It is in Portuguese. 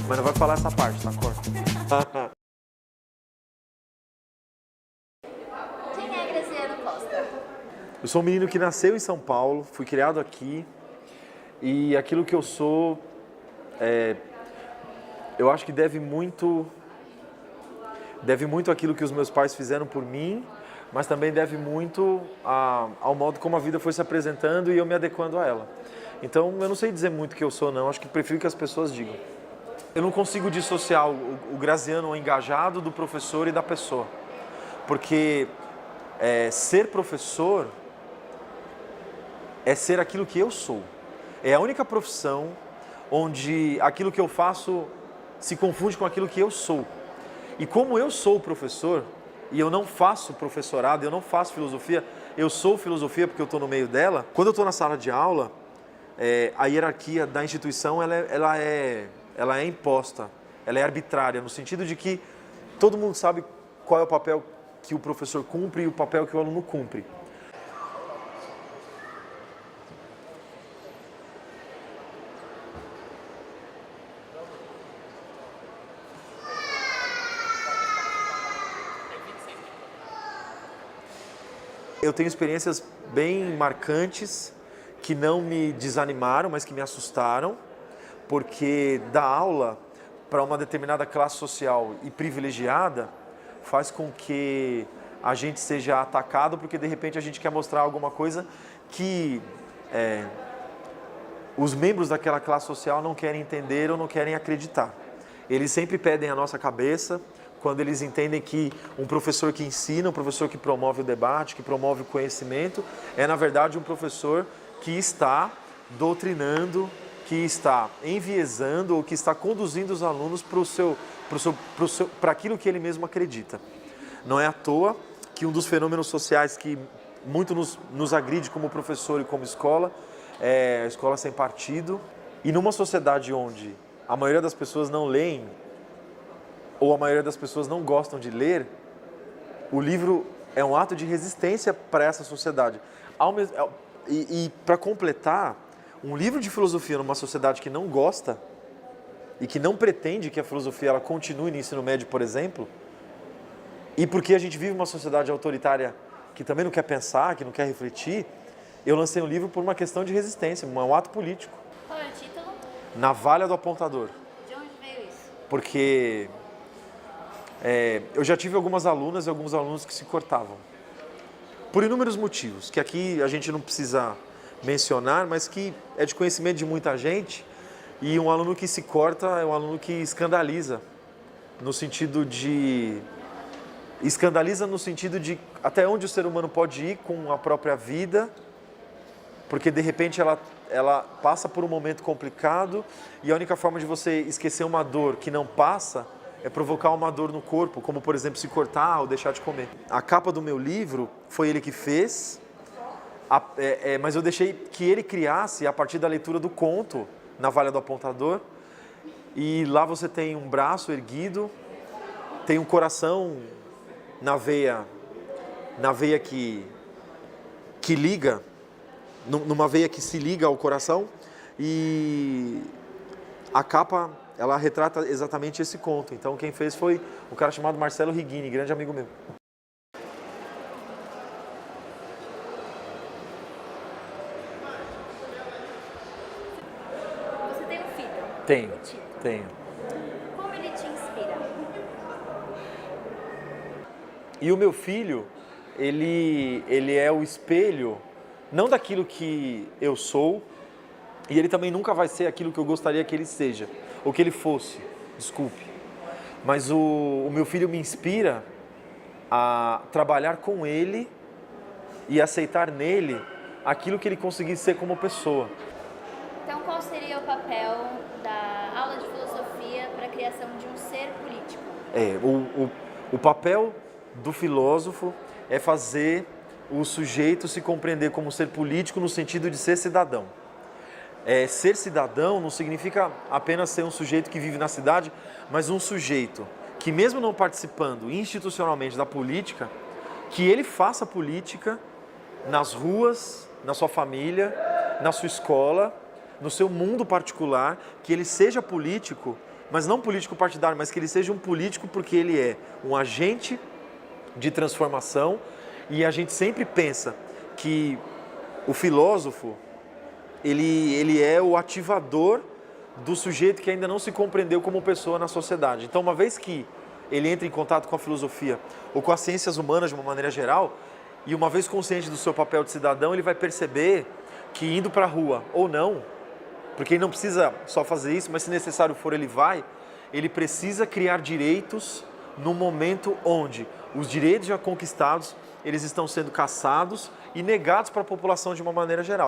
Mas não vai falar essa parte, tá? Corta. Quem é Graziano Costa? Eu sou um menino que nasceu em São Paulo, fui criado aqui. E aquilo que eu sou, eu acho que deve muito àquilo que os meus pais fizeram por mim, mas também deve muito ao modo como a vida foi se apresentando e eu me adequando a ela. Então, eu não sei dizer muito o que eu sou, não. Acho que prefiro que as pessoas digam. Eu não consigo dissociar o Graziano engajado do professor e da pessoa. Porque ser professor é ser aquilo que eu sou. É a única profissão onde aquilo que eu faço se confunde com aquilo que eu sou. E como eu sou professor, e eu não faço professorado, eu não faço filosofia, eu sou filosofia porque eu estou no meio dela. Quando eu estou na sala de aula, a hierarquia da instituição ela é imposta, ela é arbitrária, no sentido de que todo mundo sabe qual é o papel que o professor cumpre e o papel que o aluno cumpre. Eu tenho experiências bem marcantes que não me desanimaram, mas que me assustaram, porque dar aula para uma determinada classe social e privilegiada faz com que a gente seja atacado porque de repente a gente quer mostrar alguma coisa que os membros daquela classe social não querem entender ou não querem acreditar. Eles sempre pedem a nossa cabeça quando eles entendem que um professor que ensina, um professor que promove o debate, que promove o conhecimento, é na verdade um professor que está doutrinando, que está enviesando ou que está conduzindo os alunos para aquilo que ele mesmo acredita. Não é à toa que um dos fenômenos sociais que muito nos agride como professor e como escola é a escola sem partido. E numa sociedade onde a maioria das pessoas não leem ou a maioria das pessoas não gostam de ler, o livro é um ato de resistência para essa sociedade. E para completar, um livro de filosofia numa sociedade que não gosta e que não pretende que a filosofia ela continue no ensino médio, por exemplo, e porque a gente vive uma sociedade autoritária que também não quer pensar, que não quer refletir, eu lancei um livro por uma questão de resistência, um ato político. Qual é o título? Navalha do Apontador. De onde veio isso? Porque eu já tive algumas alunas e alguns alunos que se cortavam. Por inúmeros motivos, que aqui a gente não precisa mencionar, mas que é de conhecimento de muita gente. E um aluno que se corta é um aluno que escandaliza, no sentido de... Escandaliza no sentido de até onde o ser humano pode ir com a própria vida, porque de repente ela passa por um momento complicado e a única forma de você esquecer uma dor que não passa é provocar uma dor no corpo, como por exemplo se cortar ou deixar de comer. A capa do meu livro foi ele que fez, mas eu deixei que ele criasse a partir da leitura do conto Navalha do Apontador. E lá você tem um braço erguido, tem um coração na veia que liga, numa veia que se liga ao coração, e a capa ela retrata exatamente esse conto. Então quem fez foi um cara chamado Marcelo Rigini, grande amigo meu. Você tem um filho? Tenho. Como ele te inspira? E o meu filho, ele é o espelho, não daquilo que eu sou, e ele também nunca vai ser aquilo que eu gostaria que ele seja, ou que ele fosse, desculpe. Mas o meu filho me inspira a trabalhar com ele e aceitar nele aquilo que ele conseguisse ser como pessoa. Então, qual seria o papel da aula de filosofia para a criação de um ser político? O papel do filósofo é fazer o sujeito se compreender como ser político no sentido de ser cidadão. Ser cidadão não significa apenas ser um sujeito que vive na cidade, mas um sujeito que, mesmo não participando institucionalmente da política, que ele faça política nas ruas, na sua família, na sua escola, no seu mundo particular, que ele seja político mas não político partidário, mas que ele seja um político porque ele é um agente de transformação, e a gente sempre pensa que o filósofo, ele é o ativador do sujeito que ainda não se compreendeu como pessoa na sociedade. Então, uma vez que ele entra em contato com a filosofia ou com as ciências humanas de uma maneira geral, e uma vez consciente do seu papel de cidadão, ele vai perceber que indo para a rua ou não, porque ele não precisa só fazer isso, mas se necessário for ele vai, ele precisa criar direitos no momento onde os direitos já conquistados, eles estão sendo caçados e negados para a população de uma maneira geral.